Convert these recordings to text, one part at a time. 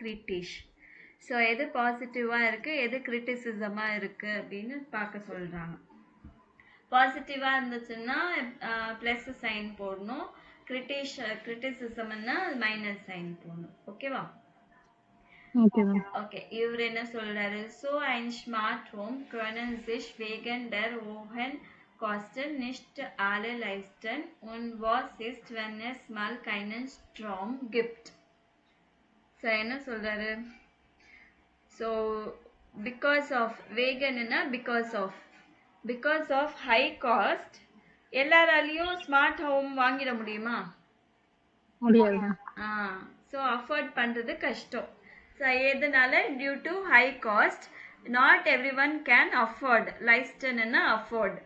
கிரிட்டிஷ். So எது பாசிட்டிவாக இருக்குது எது கிரிட்டிசிசமாக இருக்குது அப்படின்னு பார்க்க சொல்கிறாங்க. பாசிட்டிவாக இருந்துச்சுன்னா ப்ளஸ் சைன் போடணும், கிரிட்டிசிசம்னா மைனஸ் சைன் போடணும். ஓகேவா? ஓகே, இவர் என்ன சொல்றாரு? So ein smart home können sich wegen der hohen Kosten nicht alle leisten und was ist wenn es mal keinen Strom gibt? So என்ன சொல்றாரு? So because of wegen னா because of high cost எல்லாராலையும் smart home வாங்கிட முடியுமா? முடியாது. So afford பண்ணுறது கஷ்டம். So எதனால? Due to high cost not every one can afford. லைஸ்டன்னா அஃபோர்ட்.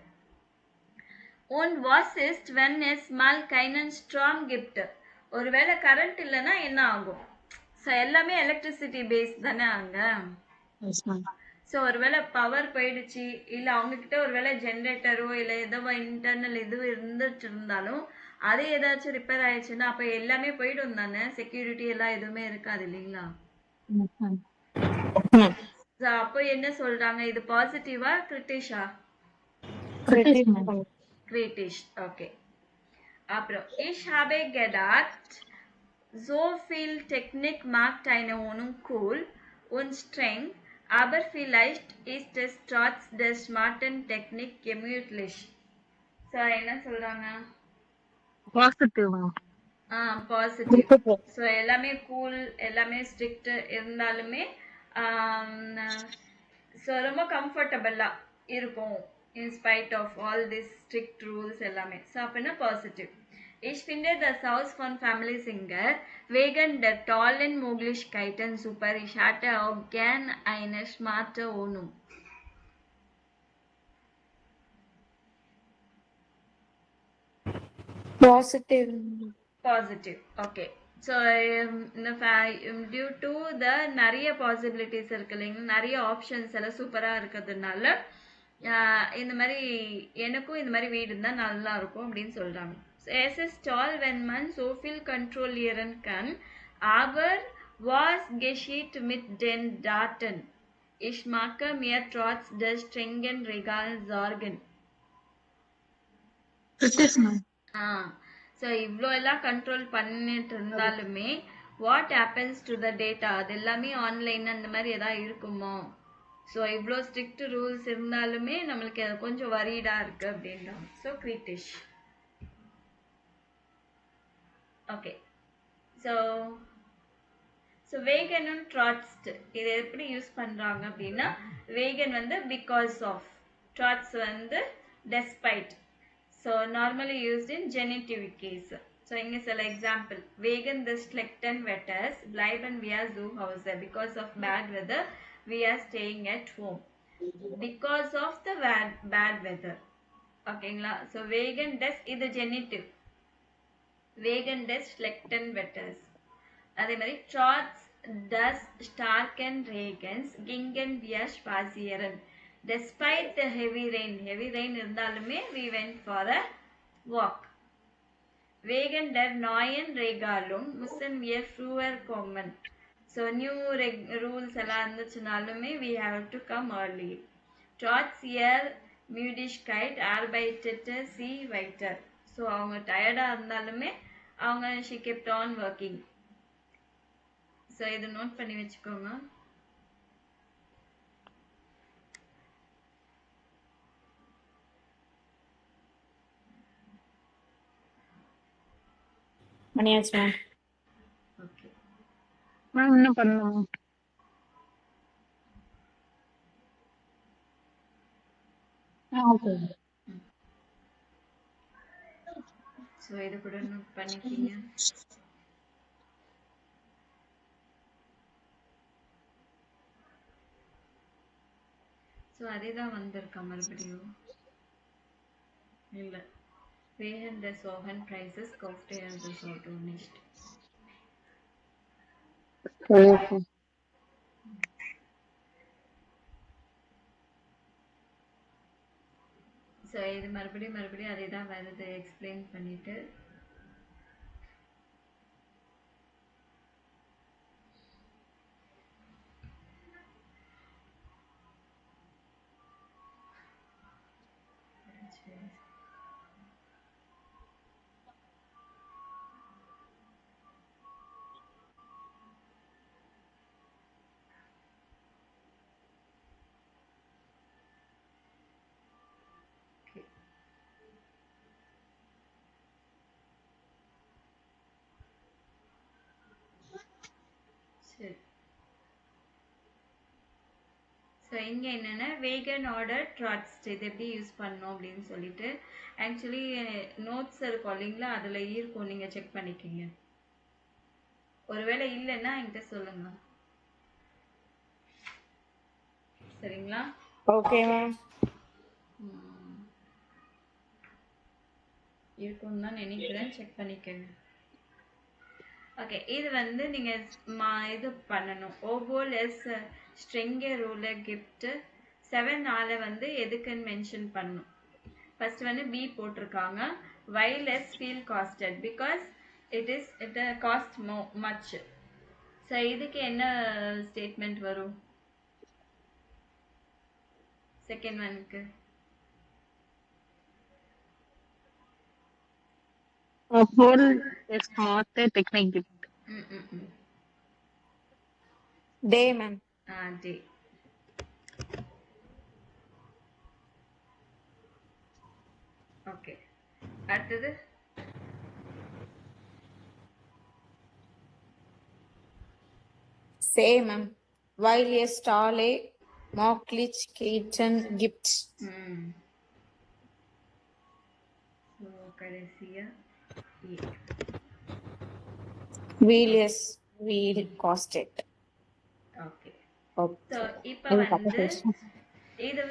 ஓன் வாஸ் இஸ்ட் வென் இஸ் ஸ்மால் கைனன் ஸ்ட்ராங் கிஃப்ட். ஒருவேளை கரண்ட் இல்லைன்னா என்ன ஆகும்? ஸோ எல்லாமே எலக்ட்ரிசிட்டி பேஸ் தானே அங்கே. ஸோ ஒருவேளை பவர் போயிடுச்சு, இல்லை அவங்கக்கிட்ட ஒருவேளை ஜென்ரேட்டரோ இல்லை ஏதோ இன்டர்னல் இது இருந்துட்டு இருந்தாலும் அது ஏதாச்சும் ரிப்பேர் ஆயிடுச்சுன்னா அப்போ எல்லாமே போயிடும் தானே. செக்யூரிட்டி எல்லாம் எதுவுமே இருக்காது இல்லைங்களா? அப்போ என்ன சொல்றாங்க? இது பாசிட்டிவா கிரிட்டிஷா? கிரிட்டிஷ். ஓகே. அப்புறம் ich habe gedacht, so viel Technik macht eine Wohnung cool und streng, aber vielleicht ist es trotz der smarten Technik gemütlich. So என்ன சொல்றாங்க? பாசிட்டிவ். ஸோ எல்லாமே கூல், எல்லாமே ஸ்ட்ரிக்ட் இருந்தாலுமே ஸோ ரொம்ப கம்ஃபர்டபுளாக இருக்கும் in spite of all this strict rules எல்லாமே. So அப்படின்னா positive. Ich finde das Haus von Family Singer wegen der tollen Möglichkeiten super. Ich hatte auch gern eine smarte Wohnung. Positive. Okay. So due to the நிறைய possibilities இருக்கு இல்லைங்க, நிறைய options எல்லாம் சூப்பராக இருக்கிறதுனால இந்த மாதிரி எனக்கும் இந்த மாதிரி வீடு இருந்தால் நல்லா இருக்கும் அப்படின்னு சொல்கிறாங்க. Es ist toll, wenn man so viel kontrollieren kann, aber was geschieht mit den Daten? Ich mache mir trotz der strengen Regeln Sorgen. So இவ்வளோ எல்லாம் கண்ட்ரோல் பண்ணிட்டு இருந்தாலுமே what happens to the data? அது எல்லாமே ஆன்லைன் அந்த மாதிரி எதாவது இருக்குமோ? ஸோ இவ்வளோ ஸ்ட்ரிக்ட் ரூல்ஸ் இருந்தாலுமே நம்மளுக்கு கொஞ்சம் வரீடாக இருக்குது அப்படின்றாங்க. ஸோ கிரிட்டிஷ். ஓகே. ஸோ வேகனும் ட்ராட்ஸ்ட் இது எப்படி யூஸ் பண்ணுறாங்க அப்படின்னா, வேகன் வந்து பிகாஸ் ஆஃப், ட்ராட்ஸ் வந்து despite. So normally used in genitive case. So in a example, wegen des schlechten Wetters bleiben wir zu Hause. Because of bad weather, we are staying at home. Because of the bad weather. Okay, so wegen des is the genitive. Wegen des schlechten Wetters. அதே மாதிரி trotz das starken Regens gingen wir spazieren. Despite the heavy rain இருந்தாலுமே we went for a walk. Wegen der neuen Regelung müssen wir früher kommen. So new rules எல்லாம் இருந்துச்சுனாலுமே we have to come early. Trotz ihr Müdigkeit arbeitete sie weiter. So அவங்க டயர்டாக இருந்தாலுமே அவங்க she kept on working. So இதை note பண்ணி வச்சுக்கோங்க. பண்ணியாச்சு ma'am. Okay ma'am என்ன பண்ணலாம்? ஓகே. ஸோ இது கூட நோட் பண்ணிக்கிங்க. ஸோ அதே தான் வந்திருக்கா மறுபடியும் இல்லை. Während des hohen Preises kaufte er das Auto nicht. So இது மறுபடியும் அதே தான் வருது. எக்ஸ்பிளைன் பண்ணிட்டு சரி. ஸோ இங்கே என்னென்னா வேகன் ஆர்டர் ட்ராட்ஸ்ட் இது எப்படி யூஸ் பண்ணோம் அப்படின்னு சொல்லிட்டு ஆக்சுவலி நோட்ஸ் இருக்கும் இல்லைங்களா, அதில் இருக்கும், நீங்கள் செக் பண்ணிக்கிங்க. ஒருவேளை இல்லைன்னா என்கிட்ட சொல்லுங்க. சரிங்களா? Okay ma'am. இருக்கும்னு தான் நினைக்கிறேன், செக் பண்ணிக்கங்க. ஓகே, இது வந்து நீங்கள் இது பண்ணணும். ஓபோல் எஸ் ஸ்ட்ரிங்கே ரூலர் கிஃப்ட் 7 வந்து எதுக்குன்னு மென்ஷன் பண்ணணும். ஃபர்ஸ்ட் வந்து பி போட்டிருக்காங்க. why less feel costed because it cost much. So இதுக்கு என்ன ஸ்டேட்மெண்ட் வரும் செகண்ட் ஒன்க்கு? A whole is not a technique gift. Day, ma'am. டே. ஓகே, அடுத்தது Say, ma'am. While a stall a mocklich kitchen gift. So கடைசியா Wheel is wheel costed. Okay. So இப்போ வந்து இது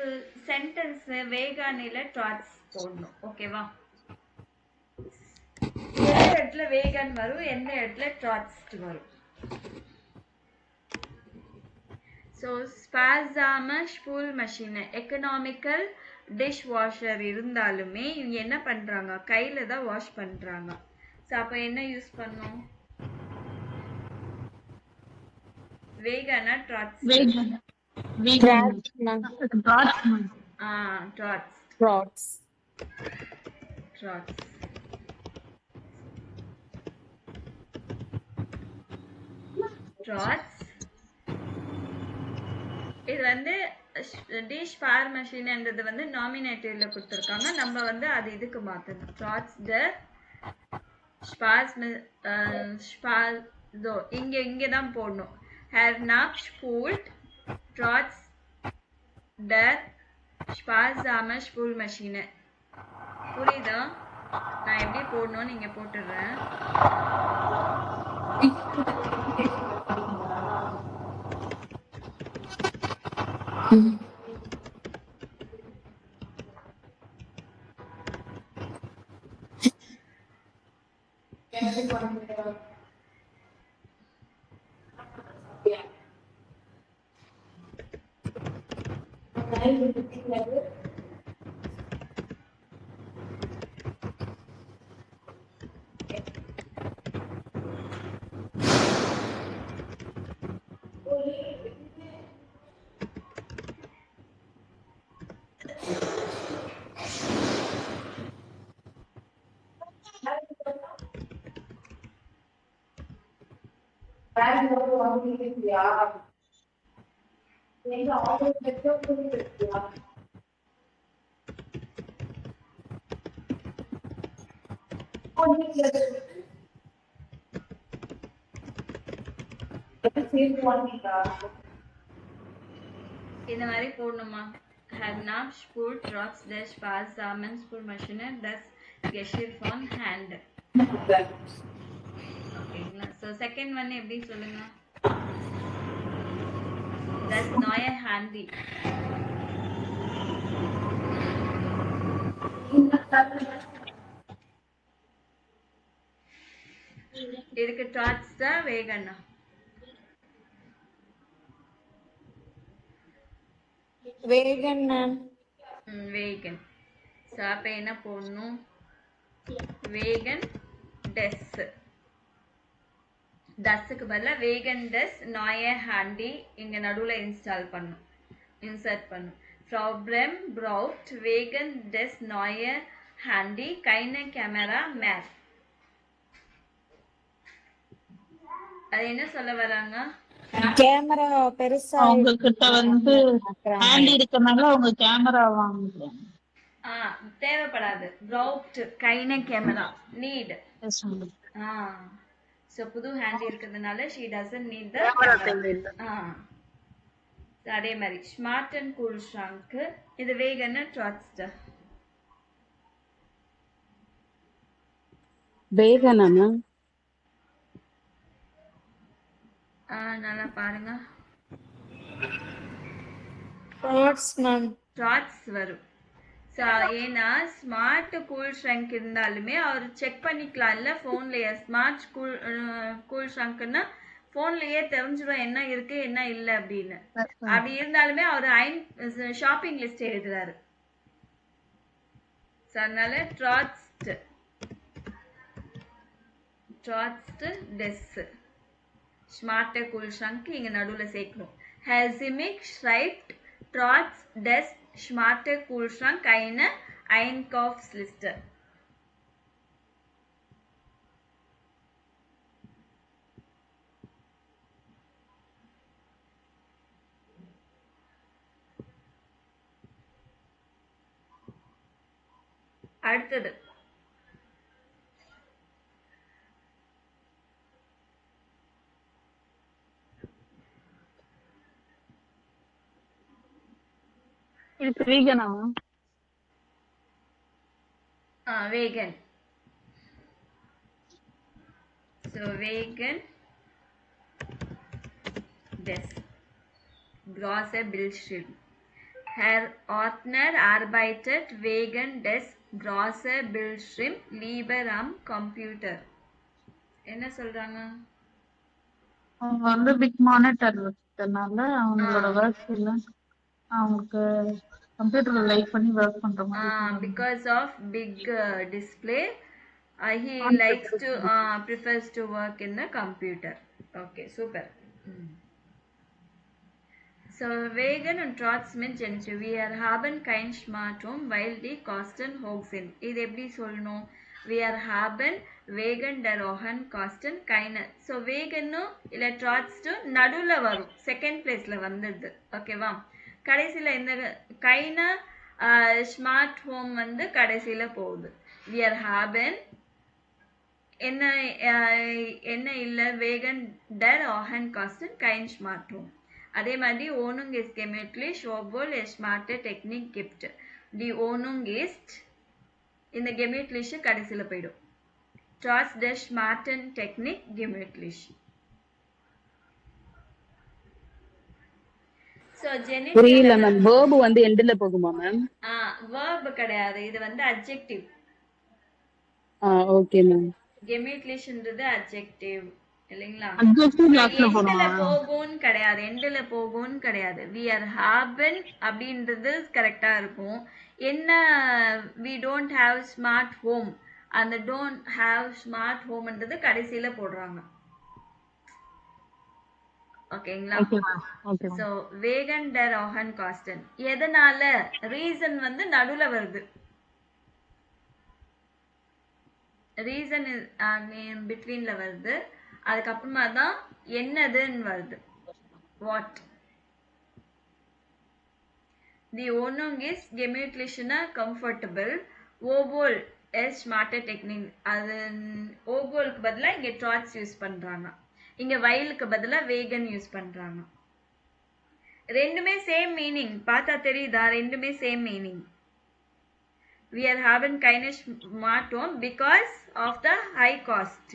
சென்டென்ஸ் வேகானில ட்ராட்ஸ் போடணும். ஓகேவா? எந்த இடத்துல வேகன் வரும், எந்த இடத்துல ட்ராட்ஸ்ட் வரும். ஸோ ஸ்பாசாம ஸ்பூல் மஷின் எக்கனாமிக்கல் டிஷ் வாஷர் இருந்தாலுமே இவங்க என்ன பண்ணுறாங்க, கையில் தான் வாஷ் பண்ணுறாங்க. ஸோ அப்போ என்ன யூஸ் பண்ணோம்? வேகனா ட்ராட்ஸ்? ட்ராட்ஸ். இது வந்து டிஷ் பார் மெஷின்ன்றது வந்து நாமினேட்டிவ்ல கொடுத்துருக்காங்க. நம்ம வந்து அது இதுக்கு மாற்றணும். ட்ராட்ஸ் த ஸ்பால்தோ இங்கே தான் போடணும். ஹேர் நாப் ஸ்பூல்ட் ட்ராட்ஸ் த ஸ்பாசாம ஸ்பூல் மெஷின். புரியுதா? நான் எப்படி போடணும்னு இங்கே போட்டுடுறேன். இந்த மாதிரி போடணுமா? have not spurt drops dash pass samen spur machine das gesture von hand. ஓகேங்களா? ஸோ செகண்ட் ஒன் எப்படி சொல்லுங்க? das neue handy. இதுக்கு டாட்ஸ் தான் வேகன்னா? வேகன் மேம். வேகன். ஸோ அப்போ என்ன போடணும்? வேகன் டெஸ். டஸ்ஸுக்கு பதிலாக வேகன் டெஸ் நாய ஹேண்டி இங்கே நடுவில் இன்சர்ட் பண்ணும். ப்ராப்ளம் ப்ரௌட் வேகன் டெஸ் நாய ஹேண்டி கைன கேமரா மேப். அது என்ன சொல்ல வராங்க? கேமரா பெருசா அவங்க கிட்ட வந்து ஹேண்ட் இருக்கனால அவங்க கேமரா வாங்குறாங்க. தேவைப்படாது. ப்ரௌட் கைன கேமரா நீட். ஸோ புது ஹேண்ட் இருக்கிறதுனால she doesn't need the camera. அதே மாதிரி ஸ்மார்ட் அண்ட் கூல் ஷ்ராங்க், இது வேகன் ட்ராட்ஸ்ட். வேகனா மேம்? நல்லா பாருங்க. ட்ராட்ஸ் மேம். ட்ராட்ஸ் வரும். ஸோ ஏன்னா ஸ்மார்ட் கூல் ஷ்ரங்க் இருந்தாலுமே அவர் செக் பண்ணிக்கலாம்ல ஃபோன்லேயே. ஸ்மார்ட் கூல் ஷ்ரங்க்னா ஃபோன்லேயே தெரிஞ்சிடும் என்ன இருக்கு என்ன இல்லை அப்படின்னு. அப்படி இருந்தாலுமே அவர் ஷாப்பிங் லிஸ்ட் எழுதுறாரு. ஸோ அதனால ட்ராட்ஸ்ட் டெஸ் ஸ்மார்ட் கூல் ஷ்ரங்க் இங்க நடுவில் சேர்க்கணும். ஹெல்சிமிக் ஷ்ரைப்ட் ட்ராட்ஸ் டெஸ் ஸ்மார்ட் கூல் ஷ்ரங்க் eine Einkaufsliste. அடுத்தது இது வீகனா? vegan. So vegan des große Bildschirm. Herr Ortner arbeitet wegen des große Bildschirm lieber am Computer. என்ன சொல்றாங்க? அவங்க வந்து பிக் மானிட்டர் இருக்கிறதுனால அவங்களோட ஒர்க் எல்லாம் அவங்களுக்கு கம்ப்யூட்டர்ல லைக் பண்ணி ஒர்க் பண்ற மாதிரி. Because of big display, he likes to prefers to work in the computer. Okay, super. So vegan und trotz mit genitiv. Wir haben kein Smart Home, weil die Kosten hoch sind. இது எப்படி சொல்லணும்? Wir haben wegen der hohen Kosten keine. So vegan இல்ல trotz நடுவுல வரும், second பிளேஸ்ல வந்துடுது. ஓகேவா? கடைசியில இந்த கைன ஸ்மார்ட் ஹோம் வந்து கடைசியில போகுது. Wir haben என்ன இல்ல வேகன் der hohen Kosten kein Smart Home. அதே மாதிரி Wohnung ist gemütlich, obwohl es smarte Technik gibt. Die Wohnung ist இந்த gemütlich கடைசியில போயிடும். Trotz der smarten Technik gemütlich. So புரியல மேம். verb வந்து எண்ட்ல போகுமா மேம்? verb கிடையாது, இது வந்து adjective. Okay ma'am. gemütlichன்றது adjective இல்லைங்களா? எண்ட்ல போகும்னு கிடையாது, எண்ட்ல போகும்னு கிடையாது. we are haben அப்படின்றது கரெக்டா இருக்கும். என்ன we don't have smart home, அந்த don't have smart homeன்றது கடைசியில போடுறாங்க. ஓகேங்களா? சோ வேகன் der hohen Kosten எதனால ரீசன் வந்து நடுவுல வருது. ரீசன் பிட்வீன்ல வருது, அதுக்கப்புறமா தான் என்னதுன்னு வருது. வாட் தி Wohnung ist gemütlichனா கம்ஃபர்டபிள். ஓபோல் எஸ் ஸ்மார்ட்டர் டெக்னிக், அது ஓபோலுக்கு பதிலா இங்க ட்ராட்ஸ் யூஸ் பண்றாங்க, இங்க வயலுக்கு பதிலா வேகன் யூஸ் பண்றாங்க. ரெண்டுமே சேம் மீனிங், பார்த்தா தெரியுதா? ரெண்டுமே same meaning. We are having keine smart home because of the high cost.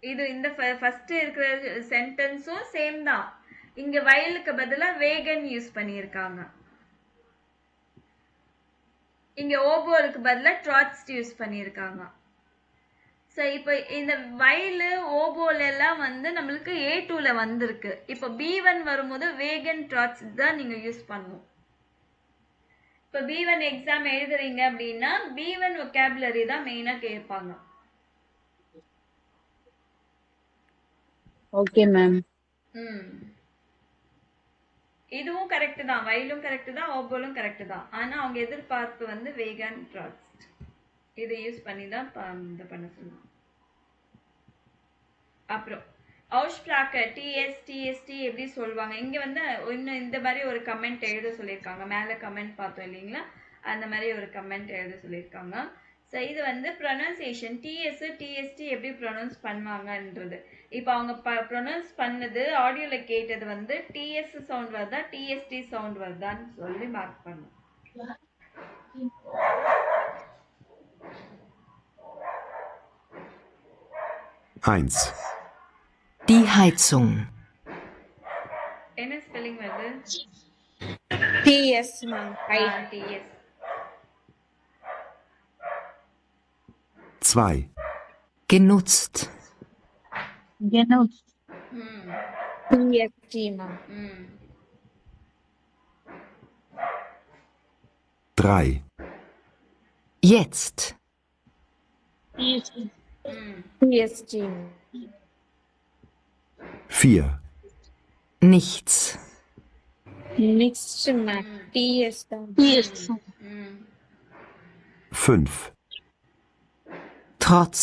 இது இந்த ஃபர்ஸ்ட் இருக்கிற சென்டென்ஸும் சேம் தான். இங்க வயலுக்கு பதிலா வேகன் யூஸ் பண்ணியிருக்காங்க, இங்க ஓபோலுக்கு பதிலா ட்ராட்ஸ் யூஸ் பண்ணியிருக்காங்க. ஸோ இப்போ இந்த வயல் ஓபோல் எல்லாம் வந்து நம்மளுக்கு A2ல வந்திருக்கு. இப்போ B1 வரும்போது வேகன் ட்ராட்ஸ் தான் நீங்க யூஸ் பண்ணணும். இப்போ B1 எக்ஸாம் எழுதுறீங்க அப்படின்னா B1 vocabulary தான் மெயினா கேட்பாங்க. Okay ma'am. இதுவும் கரெக்ட் தான், வயலும் கரெக்ட் தான், ஓபோலும் கரெக்ட் தான். ஆனா அவங்க எதிர்பார்ப்பு வந்து வேகன் ட்ராட்ஸ், இதை யூஸ் பண்ணி தான் இது பண்ண சொல்லுவாங்க. அப்புறம் Aussprache TST எப்படி சொல்லுவாங்க? இங்க வந்து இன்னும் இந்த மாதிரி ஒரு கமெண்ட் எழுத சொல்லியிருக்காங்க. மேல கமெண்ட் பார்த்தோம் இல்லைங்களா, அந்த மாதிரி ஒரு கமெண்ட் எழுத சொல்லியிருக்காங்க. ஸோ இது வந்து ப்ரொனன்சியேஷன் டிஎஸ் டிஎஸ்டி எப்படி ப்ரொனவுன்ஸ் பண்ணுவாங்கன்றது. இப்போ அவங்க ப்ரொனவுன்ஸ் பண்ணது ஆடியோவில் கேட்டது வந்து டிஎஸ் சவுண்ட் வருதா டிஎஸ்டி சவுண்ட் வருதான்னு சொல்லி மார்க் பண்ணும். Eins. Die Heizung. என்ன ஸ்பெல்லிங் வருது? TS ma'am. TS. 2. Genutzt. genutzt, ம் TST ma'am. ம் 3. Jetzt. TST, ம் TST ma'am. 4. Nichts. Next ma'am. TS ma'am. TST, ம் 5. Trotz.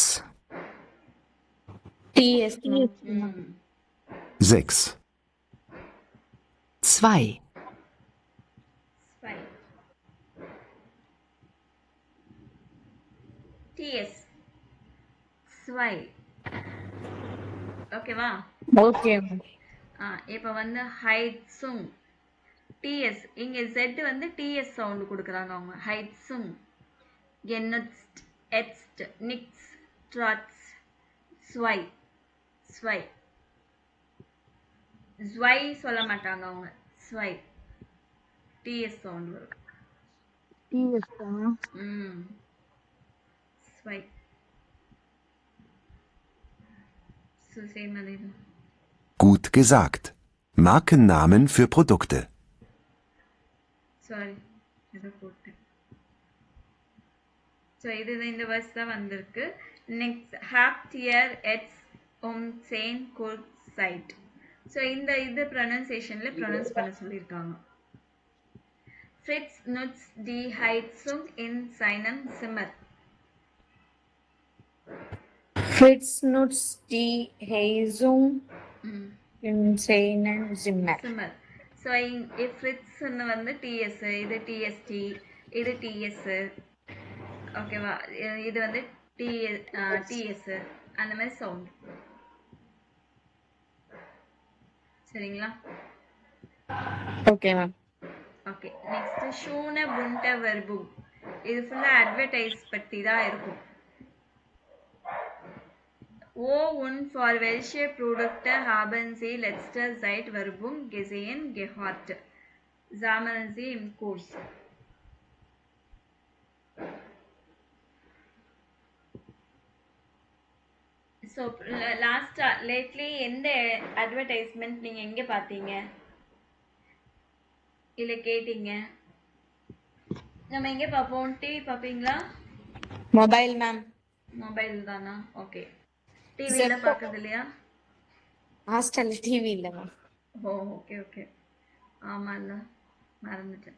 TS ma'am. ம் 6. 2. Zwei. TS. Zwei. ஓகேவா? Okay ma'am. இப்போ வந்து ஹைட்ஸுங் டிஎஸ் இங்கே Z வந்து டிஎஸ் சவுண்டு கொடுக்குறாங்க அவங்க. ஹைட்ஸுங் genutzt எட்ஸ்ட் நிக்ஸ் ட்ராட்ஸ் ஸ்வை ஸ்வை ஸ்வை சொல்ல மாட்டாங்க அவங்க. ஸ்வை டிஎஸ் சவுண்ட் வரும். TST, ம் ஸ்வை ஸோ சேம் அதே தான். Gut gesagt. Markennamen für Produkte. Sorry இதை போட்டேன். ஸோ இது இந்த வேர்ஸ் தான் வந்திருக்கு. நெக்ஸ்ட் ஹாப்டியர் எட்ஸ் சேன் குட் சைட். ஸோ இது ப்ரொனன்சியேஷனில் ப்ரொனவுன்ஸ் பண்ண சொல்லியிருக்காங்க. ஃப்ரிட்ஸ் நுட்ஸ் டி ஹைட்ஸுங் இன் சைனம் சிம்மர். Fritz nutzt die Heizung in seinen Zimmer. சிம்மர். ஸோ ஃப்ரிட்ஸ்ன்னு வந்து டிஎஸ், இது டிஎஸ்டி, இது டிஎஸ். ஓகேவா? இது வந்து டிஎஸ் அந்த மாதிரி சவுண்ட். சரிங்களா? Okay ma'am. ஓகே நெக்ஸ்ட் ஷூன புண்ட வெர்பும். இது ஃபுல்லாக அட்வர்டைஸ் பற்றி தான் இருக்கும். O und für welche Produkte haben Sie letzter Zeit Werbung gesehen gehört? Sammeln Sie im Kurs. So lately எந்த advertisement நீங்க எங்க பார்த்தீங்க இல்ல கேட்டீங்க? நம்ம எங்க பார்ப்போம்? டிவி பார்ப்பீங்களா? Mobile ma'am. மொபைல் தானா? ஓகே. டிவியில் பார்க்கறது இல்லையா? Hostel TV இல்ல ma'am. ஓ ஓகே ஓகே. ஆமாம்ல மறந்துட்டேன்.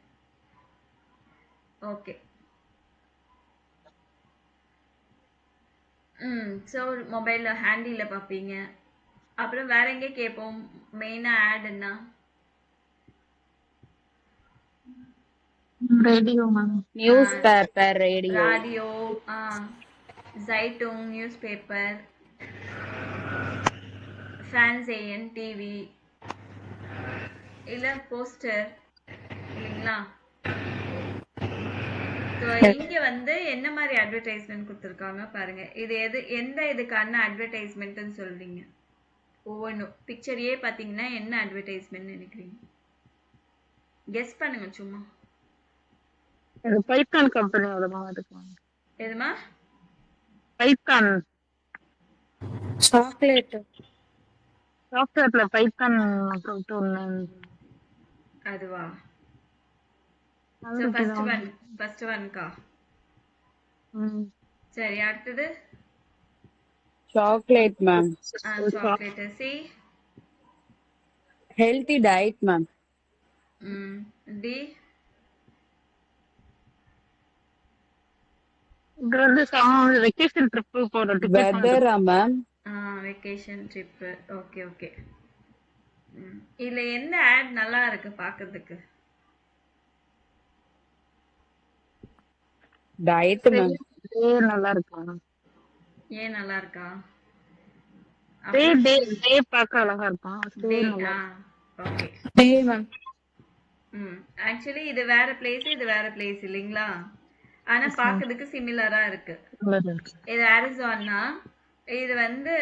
ஓகே. ஸோ மொபைலில் ஹேண்டியில் பார்ப்பீங்க. அப்புறம் வேற எங்கே கேட்போம்? மெயினாக ஆடுன்னா radio, ma'am. Newspaper, radio. Radio, ஜைட்டுங் நியூஸ் பேப்பர், ஃபேன்சேயன் டிவி இல்லை போஸ்டர் இல்லைங்களா? ஸோ இங்கே வந்து என்ன மாதிரி அட்வர்டைஸ்மெண்ட் கொடுத்துருக்காங்க பாருங்க. இது எந்த இதுக்கான அட்வர்டைஸ்மெண்ட்னு சொல்றீங்க? ஒவ்வொன்றும் பிக்சரையே பார்த்தீங்கன்னா என்ன அட்வர்டைஸ்மெண்ட் நினைக்கிறீங்க? கெஸ் பண்ணுங்க சும்மா. பைத்தான் கம்பெனியோட தான் இருக்கும். எதுமா? Python Chocolate. சாஃப்ட்வேர்ல பைத்தான் போட்டு ஒண்ணு. அதுவா? அது ஸோ அப்படிதான். ஃபர்ஸ்ட் ஒன்க்கா? ம். சரி அடுத்தது Chocolate, ma'am. Chocolate. C Healthy diet, ma'am. D இது வந்து வெக்கேஷன் ட்ரிப் போற டிக்கெட் Weather, ma'am. Vacation trip. Okay okay. இதுல எந்த ஆட் நல்லா இருக்கு பார்க்கிறதுக்கு? Diet, ma'am. டே நல்லா இருக்கா? ஏன் நல்லா இருக்கா? டே அப்புறம் டே டே பார்க்க அழகா இருப்பான். டே டே. நல்லா ஓகே. Day, ma'am. ஆக்சுவலி இது வேற பிளேஸ், இது வேற பிளேஸ் இல்லைங்களா? ஆனா பார்க்கிறதுக்கு சிமிலரா இருக்கு. இருக்கு. இது அரிசோனா, இது வந்து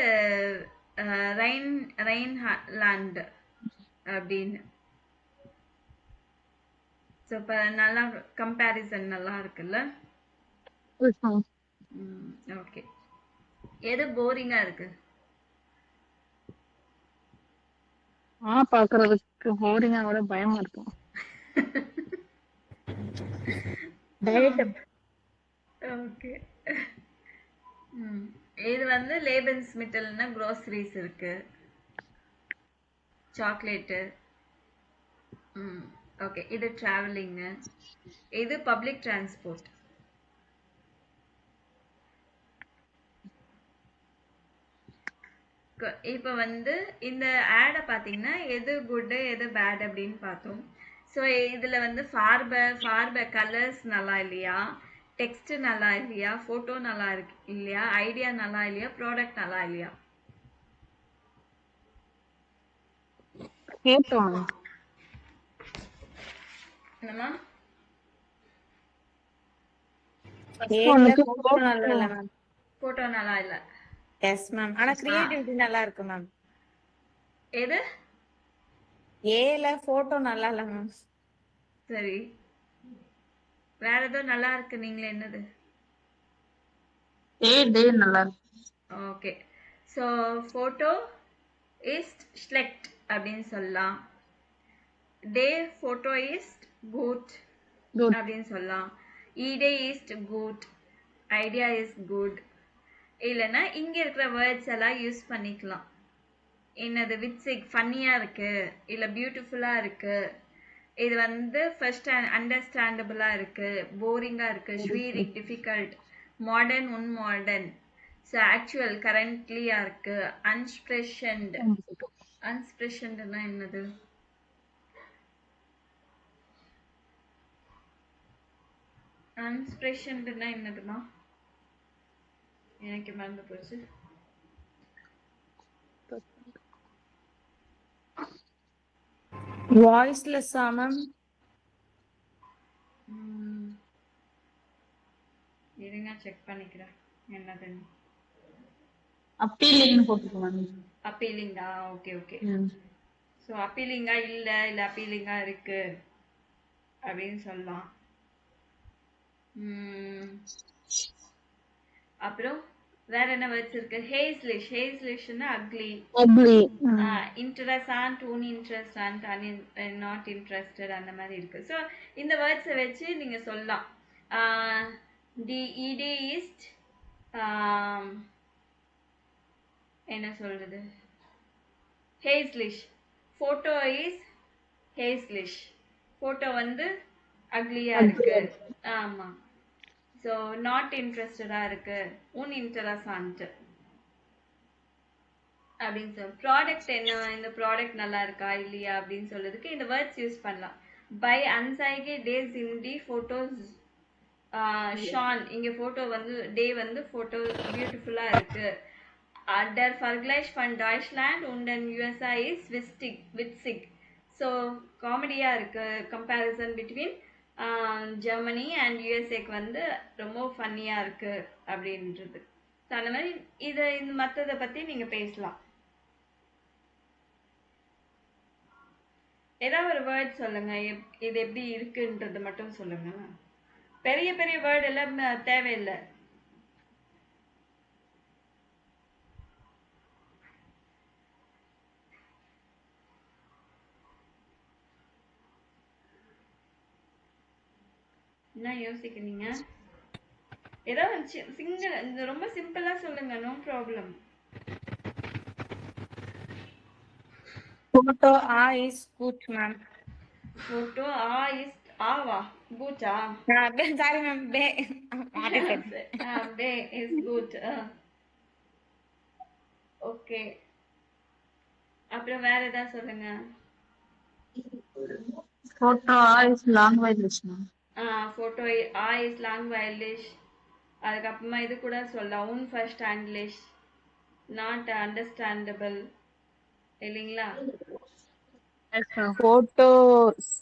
ரைன் ரைன் லேண்ட் அப்படின்னு. ஸோ இப்போ நல்லா கம்பேரிசன் நல்லா இருக்குல்ல? ஓகே. எது போரிங்கா இருக்கு? பாக்குறதுக்கு போரிங்கா விட பயமா இருக்கும். Diet. ஓகே. இது வந்து லேபன்ஸ் மிட்டல்னா க்ரோசரிஸ் இருக்கு, சாக்லேட்டு. ஓகே. இது டிராவலிங்கு, இது பப்ளிக் டிரான்ஸ்போர்ட். இப்போ வந்து இந்த ஆடை பார்த்தீங்கன்னா எது குட்டு எது பேட் அப்படின்னு பார்த்தோம். ஸோ இதில் வந்து ஃபார்பர் கலர்ஸ் நல்லா இல்லையா, டெக்ஸ்ட் நல்லா இல்லையா, ஃபோட்டோ நல்லா இருக்கு இல்லையா, ஐடியா நல்லா இல்லையா, ப்ராடக்ட் நல்லா இல்லையா? கேட்டோம். என்னம்மா? Aல photo நல்லா இல்ல மேம். ஃபோட்டோ நல்லா இல்லை. Yes ma'am. ஆனா கிரியேட்டிவிட்டி நல்லா இருக்கு மேம். எது? ஏல போட்டோ நல்லா இல்ல மேம். சரி, வேற ஏதோ நல்லா இருக்கு, நீங்களே என்னது? டே நல்லா இருக்கு. ஓகே. ஸோ ஃபோட்டோ இஸ் ஸ்லெக்ட் அப்படின்னு சொல்லலாம். டே ஃபோட்டோ இஸ் குட் Good. அப்படின்னு சொல்லலாம். ஈடே இஸ் குட், ஐடியா இஸ் குட். இல்லைன்னா இங்கே இருக்கிற வேர்ட்ஸ் எல்லாம் யூஸ் பண்ணிக்கலாம். என்னது விட்ஸிக் ஃபன்னியாக இருக்கு, இல்லை பியூட்டிஃபுல்லாக இருக்கு, இது வந்து ஃபர்ஸ்ட் அண்டர்ஸ்டாண்டபிளாக இருக்கு, போரிங்காக இருக்கு, ஸ்வீரிக் டிஃபிகல்ட், மாடர்ன் உன்மாடர்ன், ஸோ ஆக்சுவல் கரண்ட்லியாக இருக்கு, அன்ஸ்பிரஷன்ட். அன்ஸ்பிரஷன்ட்னா என்னது? அன்ஸ்பிரஷன்ட்னா என்னதுமா? எனக்கு மறந்து போச்சு. வாய்ஸ்லெஸ்ஸா மேம்? இருங்க செக் பண்ணிக்கிறேன் என்னதுன்னு. அப்பீலிங்னு போட்டுக்கலாம். அப்பீலிங்கா? Okay okay. ஸோ அப்பீலிங்கா இல்லை, இல்லை அப்பீலிங்கா இருக்கு அப்படின்னு சொல்லலாம். அப்புறம் வேற என்ன வேர்ட்ஸ் இருக்கு? ஹேஸ்லிஷ். ஹேஸ்லிஷ்னா அக்லி. இன்ட்ரெஸ்டான்ட், உன்இன்ட்ரெஸ்டான்ட், நாட் இன்ட்ரெஸ்டட், அந்த மாதிரி இருக்கு. ஸோ இந்த வேர்ட்ஸை வச்சு நீங்க சொல்லலாம். தி இடி இஸ்ட் என்ன சொல்றது? ஹேஸ்லிஷ். ஃபோட்டோ இஸ் ஹேஸ்லிஷ். ஃபோட்டோ வந்து அக்லியா இருக்கு. ஆமா. ஸோ நாட் இன்ட்ரெஸ்டடா இருக்கு, உன்இன்ட்ரெஸ்டான்ட் அப்படின்னு சொல்லி. ப்ராடக்ட் என்ன, இந்த ப்ராடக்ட் நல்லா இருக்கா இல்லையா அப்படின்னு சொல்றதுக்கு இந்த வேர்ட்ஸ் யூஸ் பண்ணலாம். பை அன்சைகே டேஸ் இன் தி ஃபோட்டோஸ் ஷான். இங்க ஃபோட்டோ வந்து டே வந்து ஃபோட்டோ பியூட்டிஃபுல்லா இருக்கு. Der Vergleich von Deutschland und den USA is witzig. So காமெடியாக இருக்கு, கம்பேரிசன் பிட்வீன் ஜெர்மனி அண்ட் யூஎஸ்ஏக்கு வந்து ரொம்ப ஃபன்னியாக இருக்கு அப்படின்றது. ஸோ அந்த மாதிரி இதை இந்த மற்றதை பற்றி நீங்கள் பேசலாம். ஏதாவது ஒரு வேர்ட் சொல்லுங்க, இது எப்படி இருக்குன்றது மட்டும் சொல்லுங்க. பெரிய பெரிய வேர்ட் எல்லாம் தேவையில்லை. என்ன யோசிக்கிறீங்க? ஏதாவது ரொம்ப சிம்பிளா சொல்லுங்க, no problem. Photo is good ma'am. Photo is ஆவா குட்டா? Sorry ma'am. பே பே இஸ் குட். ஓகே. அப்புறம் வேற ஏதாவது சொல்லுங்க. Photo is long while listening. Photo is long வைல்டிஷ். அதுக்கப்புறமா இது கூட சொல்லலாம் unverständlich, not understandable இல்லைங்களா? Yes, ma'am. Photo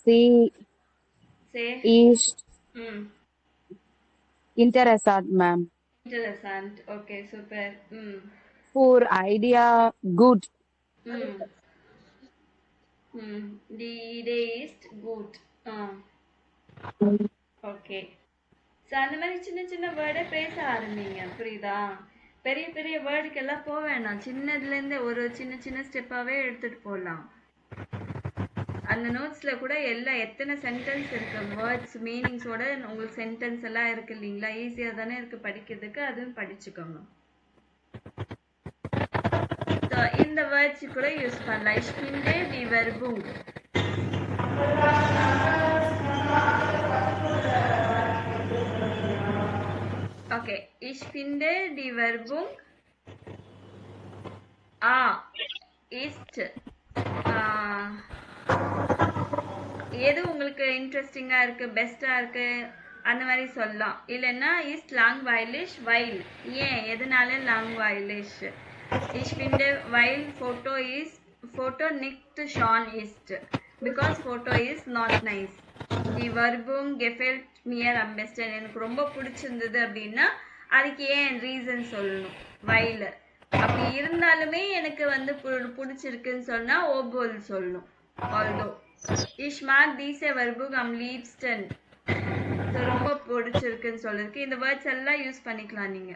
see say is ம் interessant, ma'am. interessant. Okay super. ம் Poor idea, good. ம் ம் தி idea is good. Okay. So அந்த மாதிரி சின்ன சின்ன வேர்டை பேச ஆரம்பிங்க, புரியுதா? பெரிய பெரிய வேர்டுக்கெல்லாம் போக வேணாம், சின்னதுலேருந்து ஒரு சின்ன சின்ன ஸ்டெப்பாகவே எடுத்துகிட்டு போகலாம். அந்த நோட்ஸில் கூட எல்லாம் எத்தனை சென்டென்ஸ் இருக்குது, வேர்ட்ஸ் மீனிங்ஸோட உங்களுக்கு சென்டென்ஸ் எல்லாம் இருக்குது இல்லைங்களா? ஈஸியாக தானே இருக்குது படிக்கிறதுக்கு, அதுவும் படிச்சுக்கோங்க. ஸோ இந்த வேர்ட்ஸ் கூட யூஸ் பண்ணலாம். Ich finde die Werbung. Okay, ich finde die Werbung ist எது உங்களுக்கு இன்ட்ரெஸ்டிங்காக இருக்குது, பெஸ்ட்டாக இருக்குது அந்த மாதிரி சொல்லலாம். இல்லைன்னா இஸ் langweilig weil, ஏன் எதனால langweilig? Ich finde weil Foto nicht schön ist, because photo is not nice. Die Werbung gefällt mir am besten, எனக்கு ரொம்ப பிடிச்சிருந்தது அப்படின்னா அதுக்கு ஏன் ரீசன் சொல்லணும், weil. அப்படி இருந்தாலுமே எனக்கு வந்து பிடிச்சிருக்குன்னு சொன்னா obwohl சொல்லணும், although. Ich mag diese Werbung am liebsten, ரொம்ப பிடிச்சிருக்குன்னு சொல்றதுக்கு இந்த வேர்ட்ஸ் எல்லாம் யூஸ் பண்ணிக்கலாம் நீங்க,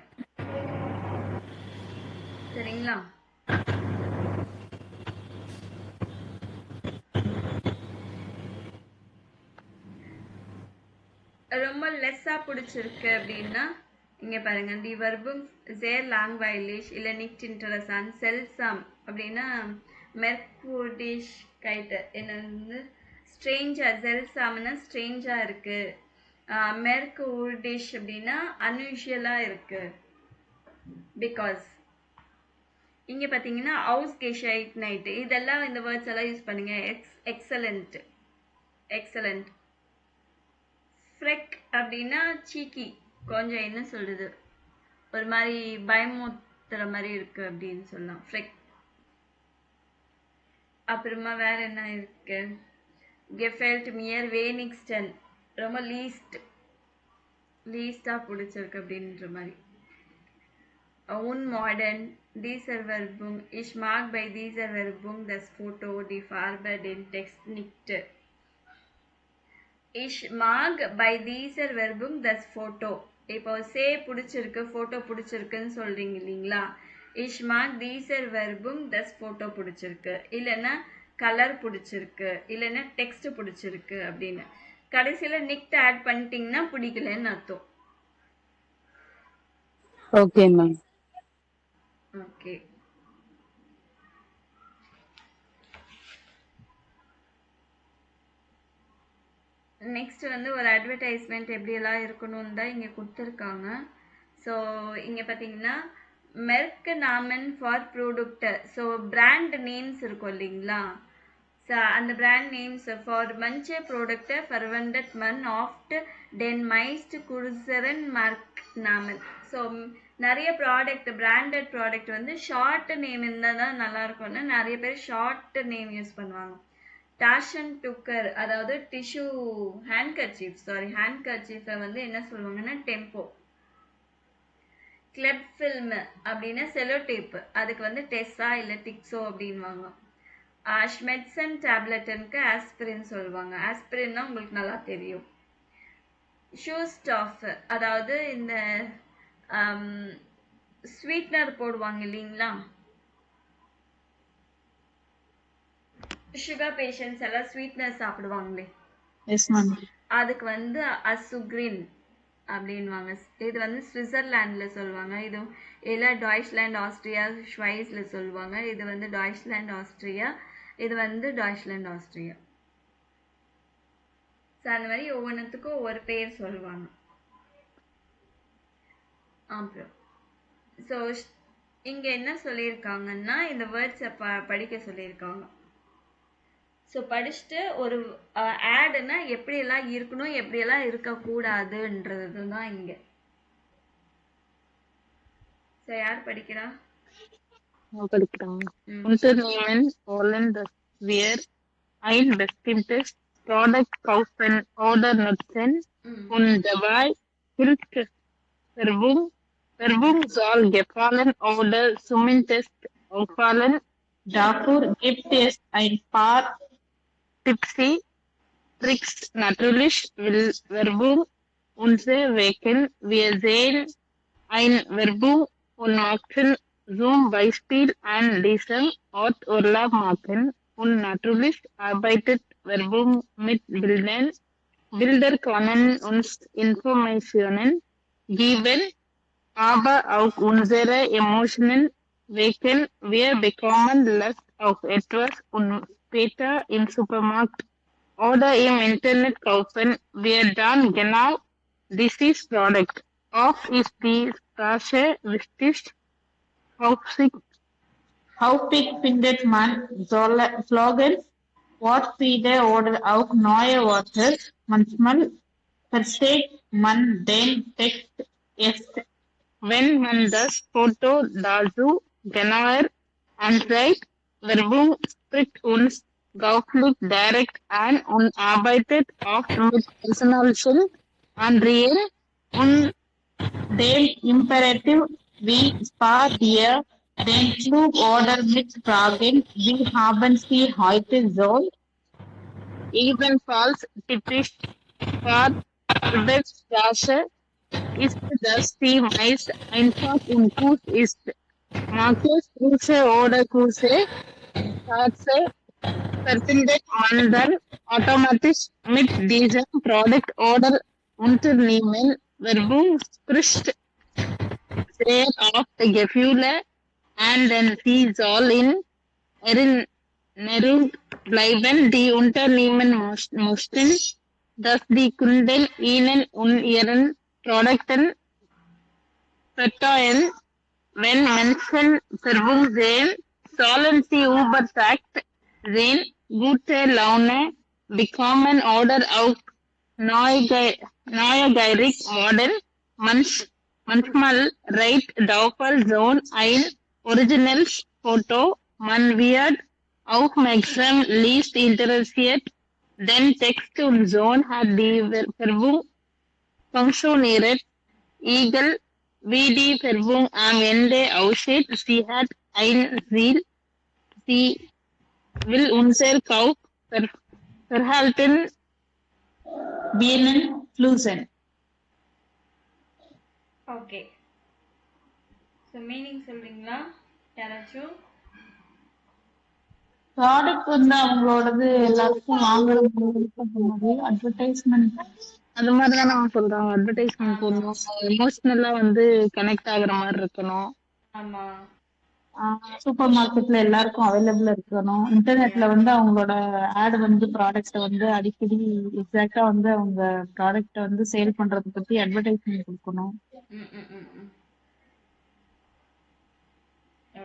சரிங்களா? ரொம்ப லெஸ்ஸா பிடிச்சிருக்கு அப்படின்னா இங்க பாருங்க, தி Werbung sehr langweilig இல்ல nicht interessant, seltsam அப்படின்னா merkwürdigkeit என்னது ஸ்ட்ரேஞ்சர், seltsamனா ஸ்ட்ரேஞ்சா இருக்கு, merkwürdig அப்படின்னா அன்யூஷுவலா இருக்கு, பிகாஸ். இங்க பாத்தீங்கன்னா ausgezeichnet, இதெல்லாம் இந்த வேர்ட்ஸ் எல்லாம் யூஸ் பண்ணுங்க. Excellent, excellent. ஃப்ரெக் அப்படின்னா சீக்கி, கொஞ்சம் என்ன சொல்றது, ஒரு மாதிரி பயமுத்துற மாதிரி இருக்கு அப்படின்னு சொல்லலாம், ஃப்ரெக். அப்புறமா வேற என்ன இருக்கு, gefällt mir wenigsten, ரொம்ப லீஸ்டா பிடிச்சிருக்கு அப்படின்ற மாதிரி. Unmodern, dieser Werbung, ich mag bei dieser Werbung das Foto, die Farbe, den Text nicht. Ich mag bei dieser Werbung das Foto. இப்போ சே பிடிச்சிருக்கு, ஃபோட்டோ பிடிச்சிருக்குன்னு சொல்றீங்க இல்லைங்களா? Ich mag dieser Werbung das Foto பிடிச்சிருக்கு, இல்லைன்னா கலர் பிடிச்சிருக்கு, இல்லைன்னா டெக்ஸ்ட் பிடிச்சிருக்கு அப்படின்னு. கடைசியில் நிக்ட் ஆட் பண்ணிட்டீங்கன்னா பிடிக்கலன்னு அர்த்தம். Okay, ma'am. ஓகே. நெக்ஸ்ட் வந்து ஒரு அட்வர்டைஸ்மெண்ட் எப்படியெல்லாம் இருக்கணும்னு தான் இங்கே கொடுத்துருக்காங்க. ஸோ இங்கே பார்த்தீங்கன்னா மெர்க் நாமன் ஃபார் ப்ராடக்ட், ஸோ பிராண்ட் நேம்ஸ் இருக்கும் இல்லைங்களா? ஸோ அந்த பிராண்ட் நேம்ஸ் ஃபார் மஞ்ச product verwendet man oft den meist kürzeren Marknamen. So நிறைய ப்ராடக்ட், பிராண்டட் ப்ராடக்ட் வந்து ஷார்ட் நேம் இருந்தால் தான் நல்லா இருக்கும்னு நிறைய பேர் ஷார்ட் நேம் யூஸ் பண்ணுவாங்க. டாஷன் டுக்கர், அதாவது டிஷ்யூ ஹேண்ட்கர்ச்சீஃப், ஹேண்ட்கர்ச்சீஃபை வந்து என்ன சொல்லுவாங்கன்னா டெம்போ. கிளப் ஃபில்ம் அப்படின்னா செலோ டேப், அதுக்கு வந்து டெஸ்ஸா இல்லை டிக்ஸோ அப்படின்வாங்க. ஷ்மெட்சன் டேப்லெட்டுக்கு ஆஸ்பிரின் சொல்லுவாங்க, ஆஸ்பிரின்னா உங்களுக்கு நல்லா தெரியும். ஷூ ஸ்டாஃப், அதாவது இந்த ஸ்வீட்னர் போடுவாங்க இல்லைங்களா? சுகர் பேஷண்ட்ஸ் எல்லாம் ஸ்வீட்னர் சாப்பிடுவாங்களே, எஸ் மேம். அதுக்கு வந்து அசுக்ரின் அப்படின்வாங்க. இது வந்து சுவிட்சர்லாண்டில் சொல்லுவாங்க, இது இல்லை டாய்ச்லாண்ட் ஆஸ்திரியா ஷ்வைஸில் சொல்லுவாங்க. இது வந்து டாய்ச்லாண்ட் ஆஸ்திரியா, இது வந்து டாய்ச்லாண்ட் ஆஸ்திரியா. ஸோ அந்த மாதிரி ஒவ்வொன்றுத்துக்கும் ஒவ்வொரு பேர் சொல்லுவாங்க. அப்புறம் ஸோ இங்கே என்ன சொல்லியிருக்காங்கன்னா இந்த வேர்ட்ஸை படிக்க சொல்லியிருக்காங்க. ஸோ படிச்சுட்டு ஒரு ஆடுனா எப்படியெல்லாம் இருக்கணும், எப்படியெல்லாம் இருக்கக்கூடாதுன்றது தான் இங்கே. ஸோ யார் படிக்கிறா? படிக்கிறாங்க. ம் Unternehmen wollen das wir ein bestimmtes Produkt kaufen oder nutzen ம் und dabei hilft Werbung. Werbung soll gefallen oder zumindest auffallen. Dafür gibt es ein paar Tipsy Tricks. Natürlich will Werbung uns wecken. Wir sehen ein Werbung und machen zum Beispiel an diesem Ort Urlaub machen. Und natürlich arbeitet Werbung mit Bildern. Bilder können uns Informationen geben, aber auch unsere Emotionen wecken. Wir bekommen Lust auf etwas und später im Supermarkt oder im Internet kaufen wir dann genau dieses Produkt. Oft ist die Sprache wichtig. Häufig findet man Slogans, Wortspiele oder auch neue Worte. Manchmal versteht man den Text erst, wenn man das Foto dazu genauer ansieht. Werbung spricht uns gauflich direkt an und arbeitet oft mit personalischen Anreden und dem Imperativ wie spar dir den Flug oder mit Fragen, wie haben Sie heute so? Ebenfalls typisch für Arbeitssprache ist, dass sie meist einfach und gut ist. Markus Kurse oder Kurse, Sätze verbindet man dann automatisch mit diesem Produkt oder Unternehmen. Werbung spricht sehr oft Gefühle an, denn sie soll in Erinnerung bleiben. Die Unternehmen mussten, dass die Kunden ihnen und ihren Produkten vertrauen. Wenn Menschen Werbung sehen, sollen sie überzeugt sein, gute Laune bekommen oder auch neugierig werden. Manchmal reicht dafür schon ein originales Foto. Man wird aufmerksam, liest interessiert, den Text und schon hat die Werbung funktioniert. Egal wie die Werbung am Ende aussieht, sie hat ein Ziel. Sie will unser Kaufverhalten beeinflussen. Okay. So meaning சொல்றீங்களா யாராச்சும்? Product வந்து அவங்களோடது எல்லாருக்கும் வாங்குற மாதிரி advertisement அது மாதிரி தானே அவங்க சொல்றாங்க. அட்வர்டைஸ்மெண்ட் போடணும், எமோஷனலா வந்து கனெக்ட் ஆகுற மாதிரி இருக்கணும். ஆமா. சூப்பர் மார்க்கெட்ல எல்லாருக்கும் அவைலபிள் இருக்கணும். இன்டர்நெட்ல வந்து அவங்களோட ஆட் வந்து ப்ராடக்ட் வந்து அடிக்கடி எக்ஸாக்டா வந்து அவங்க ப்ராடக்ட் வந்து சேல் பண்றத பத்தி அட்வர்டைஸ்மெண்ட் கொடுக்கணும். ம் ம் ம் ம்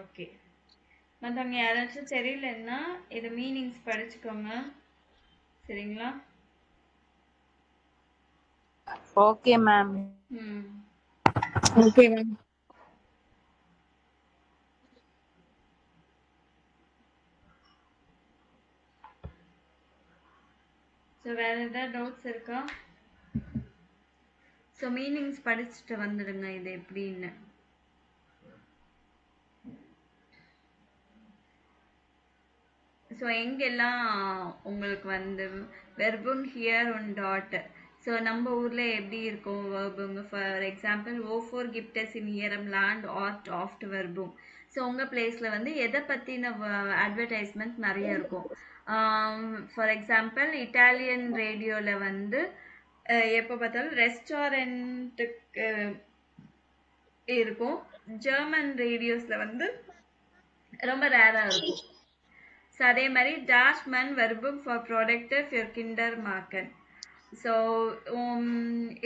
ஓகே. மற்றவங்க யாராச்சும் தெரியலன்னா இது மீனிங்ஸ் படிச்சுக்கோங்க, சரிங்களா? Okay, ma'am. ம் Okay, ma'am. ஸோ வேற ஏதாவது டவுட்ஸ் இருக்கா? ஸோ மீனிங்ஸ் படிச்சுட்டு வந்துடுங்க இது எப்படின்னு. ஸோ எங்கெல்லாம் உங்களுக்கு வந்து வெர்புங் ஹியர் ஒன் டாட். ஸோ நம்ம ஊரில் எப்படி இருக்கும் வெர்புங்க? ஃபார் எக்ஸாம்பிள் ஓ ஃபோர் கிப்டஸ் இன் இயரம் லேண்ட் ஆர்ட் ஆஃப்ட் வெர்புங். ஸோ உங்கள் பிளேஸில் வந்து எதை பற்றின அட்வர்டைஸ்மெண்ட் நிறைய இருக்கும். ஃபார் எக்ஸாம்பிள் இட்டாலியன் ரேடியோவில் வந்து எப்போ பார்த்தாலும் ரெஸ்டாரண்ட்டுக்கு இருக்கும். ஜெர்மன் ரேடியோஸில் வந்து ரொம்ப ரேராக இருக்கும். ஸோ அதே மாதிரி டாஷ்மன் வெர்பும் ஃபார் ப்ராடக்ட் ஃபார் கிண்டர் மார்க்கன். ஸோ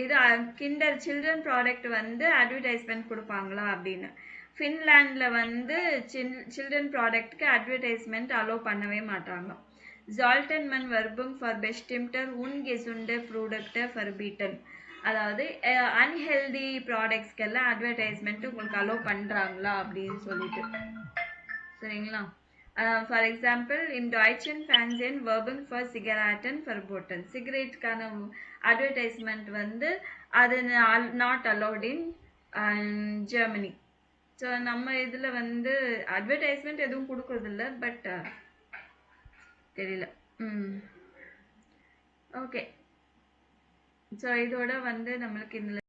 இது கிண்டர் சில்ட்ரன் ப்ராடக்ட் வந்து அட்வர்டைஸ்மெண்ட் கொடுப்பாங்களா அப்படின்னு. ஃபின்லாண்டில் வந்து சில்ட்ரன் ப்ராடக்ட்க்கு அட்வர்டைஸ்மெண்ட் அலோவ் பண்ணவே மாட்டாங்க. ஜால்டன் மன் வெர்பும் ஃபார் பெஸ்டிம்டர் உன் கெசுண்ட ப்ராடக்ட் ஃபார் பீட்டன். அதாவது அன்ஹெல்தி ப்ராடக்ட்ஸ்க்கெல்லாம் அட்வர்டைஸ்மெண்ட் உங்களுக்கு அலோவ் பண்ணுறாங்களா அப்படின்னு சொல்லிட்டு. சரிங்களா? ஃபார் எக்ஸாம்பிள் இன் Deutschen Fernsehen Werbung for Zigaretten verboten. சிகரெட்டுக்கான அட்வர்டைஸ்மெண்ட் வந்து அது not allowed in Germany. So நம்ம இதில் வந்து அட்வர்டைஸ்மெண்ட் எதுவும் கொடுக்குறதில்ல, பட் தெரியல. ஓகே. ஸோ இதோட வந்து நம்மளுக்கு இதில்